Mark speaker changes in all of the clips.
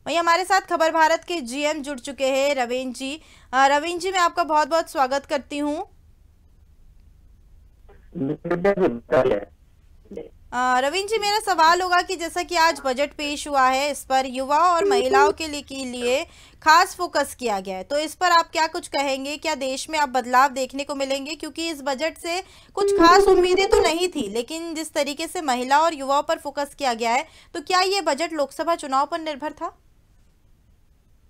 Speaker 1: वहीं हमारे साथ खबर भारत के जीएम जुड़ चुके हैं रवीन जी। रवीन जी, मैं आपका बहुत बहुत स्वागत करती हूँ। रवीन जी, मेरा सवाल होगा कि जैसा कि आज बजट पेश हुआ है, इस पर युवाओं और महिलाओं के लिए खास फोकस किया गया है, तो इस पर आप क्या कुछ कहेंगे? क्या देश में अब बदलाव देखने को मिलेंगे? क्योंकि इस बजट से कुछ खास उम्मीदें तो नहीं थी, लेकिन जिस तरीके से महिला और युवाओं पर फोकस किया गया है, तो क्या ये बजट लोकसभा चुनाव पर निर्भर था?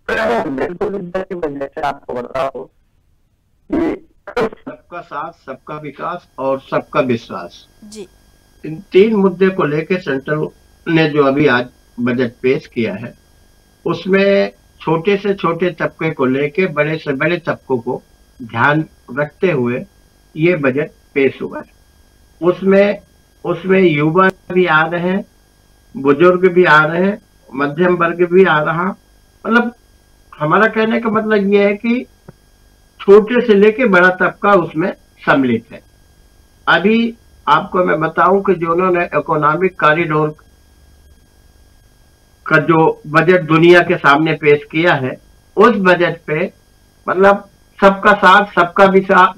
Speaker 2: बिल्कुल की वजह से आपको बताओ कि सबका साथ, सबका विकास और सबका विश्वास,
Speaker 1: जी।
Speaker 2: इन तीन मुद्दे को लेकर सेंटर ने जो अभी आज बजट पेश किया है, उसमें छोटे से छोटे तबके को लेकर बड़े से बड़े तबकों को ध्यान रखते हुए ये बजट पेश हुआ है। उसमें उसमें युवा भी आ रहे हैं, बुजुर्ग भी आ रहे हैं, मध्यम वर्ग भी आ रहा। मतलब हमारा कहने का मतलब ये है कि छोटे से लेके बड़ा तबका उसमें सम्मिलित है। अभी आपको मैं बताऊं कि जो उन्होंने इकोनॉमिक कॉरिडोर का जो बजट दुनिया के सामने पेश किया है, उस बजट पे मतलब सबका साथ, सबका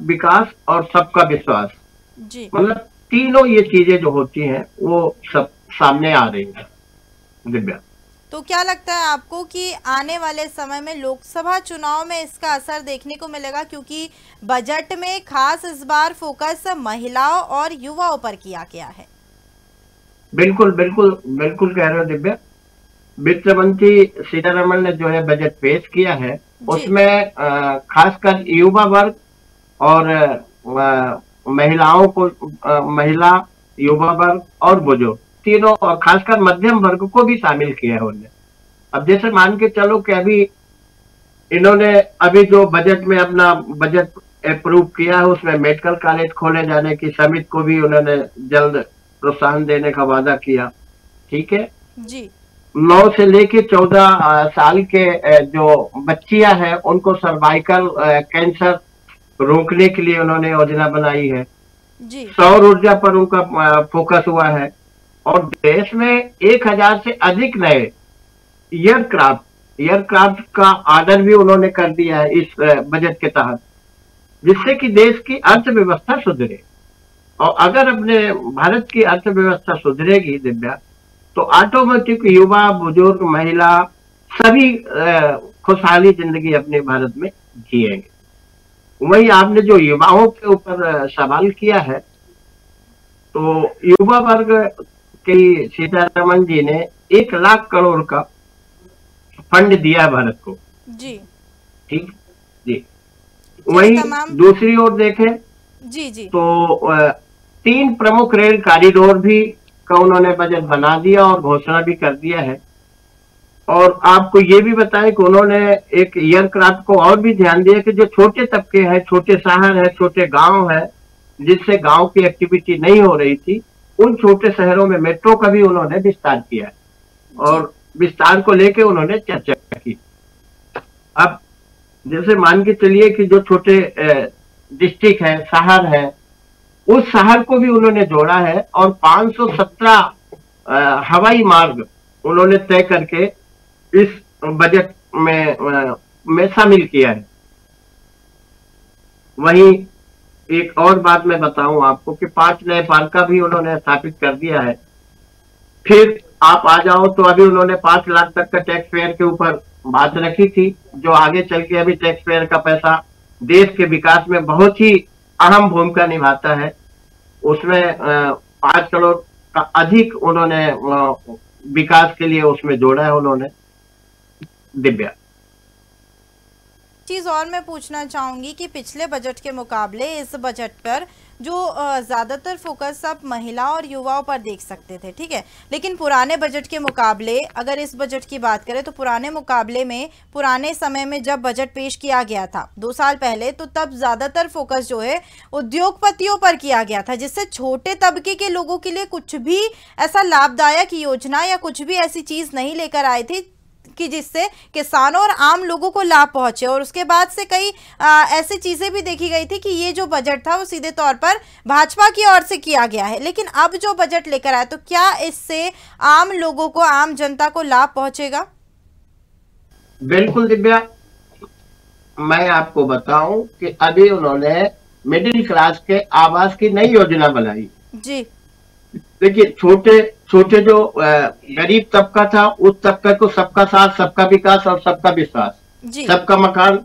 Speaker 2: विकास और सबका विश्वास,
Speaker 1: जी।
Speaker 2: मतलब तीनों ये चीजें जो होती हैं वो सब सामने आ रही है। दिव्या,
Speaker 1: तो क्या लगता है आपको कि आने वाले समय में लोकसभा चुनाव में इसका असर देखने को मिलेगा? क्योंकि बजट में खास इस बार फोकस महिलाओं और युवाओं पर किया गया है।
Speaker 2: बिल्कुल बिल्कुल बिल्कुल कह रहे हो दिव्या। वित्त मंत्री सीतारमण ने जो है बजट पेश किया है,
Speaker 1: जी।
Speaker 2: उसमें खासकर युवा वर्ग और महिलाओं को, महिला, युवा वर्ग और बुजुर्ग तीनों, और खासकर मध्यम वर्ग को भी शामिल किया है उन्होंने। अब जैसे मान के चलो कि अभी इन्होंने अभी जो बजट में अपना बजट अप्रूव किया है, उसमें मेडिकल कॉलेज खोले जाने की समिति को भी उन्होंने जल्द प्रोत्साहन देने का वादा किया। ठीक है।
Speaker 1: जी।
Speaker 2: 9 से लेके 14 साल के जो बच्चियां हैं, उनको सर्वाइकल कैंसर रोकने के लिए उन्होंने योजना बनाई है।
Speaker 1: जी।
Speaker 2: सौर ऊर्जा पर उनका फोकस हुआ है। और देश में 1000 से अधिक नए एयरक्राफ्ट का ऑर्डर भी उन्होंने कर दिया है इस बजट के तहत, जिससे कि देश की अर्थव्यवस्था सुधरे। और अगर अपने भारत की अर्थव्यवस्था सुधरेगी दिव्या, तो ऑटोमेटिक युवा, बुजुर्ग, महिला सभी खुशहाली जिंदगी अपने भारत में जिएंगे। वही आपने जो युवाओं के ऊपर सवाल किया है, तो युवा वर्ग की सीतारमण जी ने 1 लाख करोड़ का फंड दिया भारत को।
Speaker 1: जी।
Speaker 2: ठीक जी।
Speaker 1: चलिए,
Speaker 2: वही
Speaker 1: तमाम।
Speaker 2: दूसरी ओर देखें
Speaker 1: जी। जी।
Speaker 2: तो 3 प्रमुख रेल कॉरिडोर भी का उन्होंने बजट बना दिया और घोषणा भी कर दिया है। और आपको ये भी बताएं कि उन्होंने एक एयरक्राफ्ट को और भी ध्यान दिया कि जो छोटे तबके हैं, छोटे शहर है, छोटे गांव है, जिससे गांव की एक्टिविटी नहीं हो रही थी, उन छोटे शहरों में मेट्रो का भी उन्होंने विस्तार किया है।
Speaker 1: जी।
Speaker 2: और विस्तार को लेके उन्होंने चर्चा की। अब जैसे मान के चलिए कि जो छोटे डिस्ट्रिक्ट है, शहर है, उस शहर को भी उन्होंने जोड़ा है और 517 हवाई मार्ग उन्होंने तय करके इस बजट में शामिल किया है। वहीं एक और बात मैं बताऊं आपको कि 5 नए पार्क भी उन्होंने स्थापित कर दिया है। फिर आप आ जाओ तो अभी उन्होंने 5 लाख तक का टैक्स पेयर के ऊपर बात रखी थी, जो आगे चल के अभी टैक्स पेयर का पैसा देश के विकास में बहुत ही अहम भूमिका निभाता है। उसमें 5 करोड़ का अधिक उन्होंने विकास के लिए उसमें जोड़ा है उन्होंने। दिव्या,
Speaker 1: चीज़ और मैं पूछना चाहूँगी कि पिछले बजट के मुकाबले इस बजट पर जो ज़्यादातर फोकस आप महिलाओं और युवाओं पर देख सकते थे, ठीक है, लेकिन पुराने बजट के मुकाबले अगर इस बजट की बात करें तो पुराने मुकाबले में, पुराने समय में जब बजट पेश किया गया था 2 साल पहले, तो तब ज़्यादातर फोकस जो है उद्योगपतियों पर किया गया था, जिससे छोटे तबके के लोगों के लिए कुछ भी ऐसा लाभदायक योजना या कुछ भी ऐसी चीज़ नहीं लेकर आए थे कि जिससे किसानों और आम लोगों को लाभ पहुंचे। और उसके बाद से कई ऐसी चीजें भी देखी गई थी कि ये जो बजट था वो सीधे तौर पर भाजपा की ओर से किया गया है, लेकिन अब जो बजट लेकर आए तो क्या इससे आम लोगों को, आम जनता को लाभ पहुंचेगा?
Speaker 2: बिल्कुल दिव्या, मैं आपको बताऊं कि अभी उन्होंने मिडिल क्लास के आवास की नई योजना बनाई।
Speaker 1: जी
Speaker 2: देखिए, छोटे छोटे जो गरीब तबका था, उस तबके को सबका साथ, सबका विकास और सबका विश्वास,
Speaker 1: जी
Speaker 2: सबका मकान,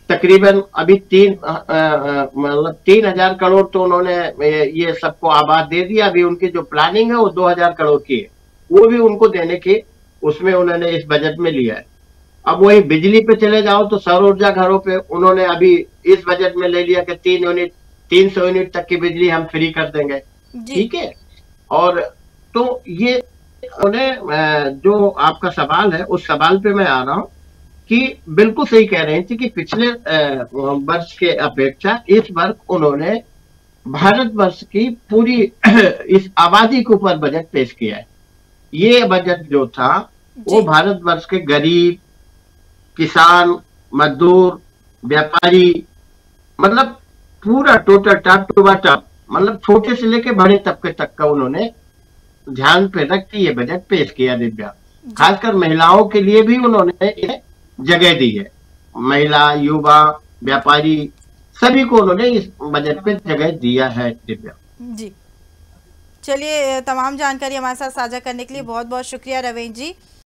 Speaker 2: तकरीबन अभी मतलब 3,000 करोड़ तो उन्होंने ये सबको आबाद दे दिया। अभी उनकी जो प्लानिंग है वो 2,000 करोड़ की है, वो भी उनको देने की उसमें उन्होंने इस बजट में लिया है। अब वही बिजली पे चले जाओ तो सौर ऊर्जा घरों पे उन्होंने अभी इस बजट में ले लिया कि 300 यूनिट तक की बिजली हम फ्री कर देंगे।
Speaker 1: जी
Speaker 2: ठीक है। और तो ये उन्हें जो आपका सवाल है उस सवाल पे मैं आ रहा हूं कि बिल्कुल सही कह रहे थे कि पिछले वर्ष के अपेक्षा इस वर्ष उन्होंने भारतवर्ष की पूरी इस आबादी के ऊपर बजट पेश किया है। ये बजट जो था वो
Speaker 1: जी
Speaker 2: भारतवर्ष के गरीब, किसान, मजदूर, व्यापारी, मतलब पूरा टोटल टॉप टू बॉटम, मतलब छोटे से लेके बड़े तबके तक का उन्होंने ध्यान पे रख के ये बजट पेश किया दिव्या।
Speaker 1: जी
Speaker 2: खासकर महिलाओं के लिए भी उन्होंने ये जगह दी है। महिला, युवा, व्यापारी, सभी को उन्होंने इस बजट पे जगह दिया है दिव्या।
Speaker 1: जी। चलिए, तमाम जानकारी हमारे साथ साझा करने के लिए बहुत बहुत शुक्रिया रवीन जी।